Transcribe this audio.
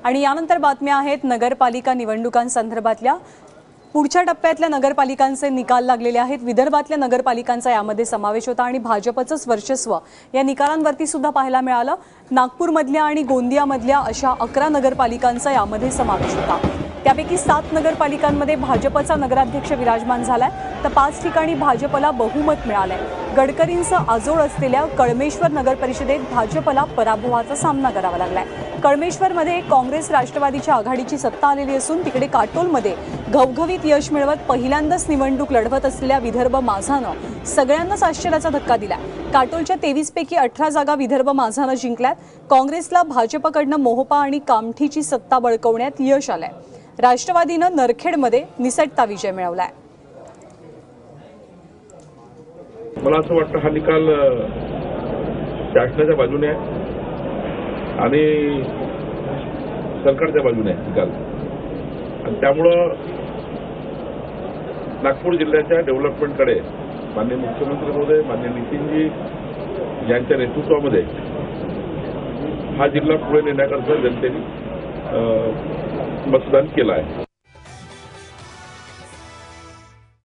आणि यानंतर बातम्या आहेत नगरपालिका निवडणुकांसंदर्भातल्या। पुढच्या टप्प्यातल्या नगरपालिकांचे निकाल लागलेले आहेत। विदर्भातल्या नगरपालिकांचा यामध्ये समावेश होता आणि भाजपचंच वर्चस्व या निकालांवरती सुद्धा पाहायला मिळालं। नागपूरमधल्या आणि गोंदियामधल्या अशा 11 नगरपालिकांचा यामध्ये समावेश होता। त्यापैकी 7 नगरपालिकांमध्ये भाजपचा नगराध्यक्ष विराजमान झालाय, तर 5 ठिकाणी भाजपला बहुमत मिळालंय। गडकरींचं आजोळ असलेल्या कळमेश्वर नगरपरिषदेत भाजपला पराभवाचा सामना करावा लागलाय। कळमेश्वरमध्ये काँग्रेस राष्ट्रवादीच्या आघाडीची सत्ता आलेली असून तिकडे काटोलमध्ये घवघवीत यश मिळवत पहिल्यांदाच निवडणूक लढवत असलेल्या विदर्भ माझानं सगळ्यांनाच आश्चर्याचा धक्का दिलाय। काटोलच्या 23 पैकी 18 जागा विदर्भ माझानं जिंकल्यात। काँग्रेसला भाजपकडनं मोहोपा आणि कामठीची सत्ता बळकवण्यात यश आलंय। राष्ट्रवादीनं नरखेडमध्ये निसटता विजय मिळवलाय। मला असं वाटतं हा निकाल शासनाच्या बाजूने आहे आणि सरकारच्या बाजूने आहे निकाल, आणि त्यामुळं नागपूर जिल्ह्याच्या डेव्हलपमेंटकडे माननीय मुख्यमंत्री महोदय, माननीय नितीनजी यांच्या नेतृत्वामध्ये हा जिल्हा पुढे नेण्याकरता जनतेने मतदान केलं आहे।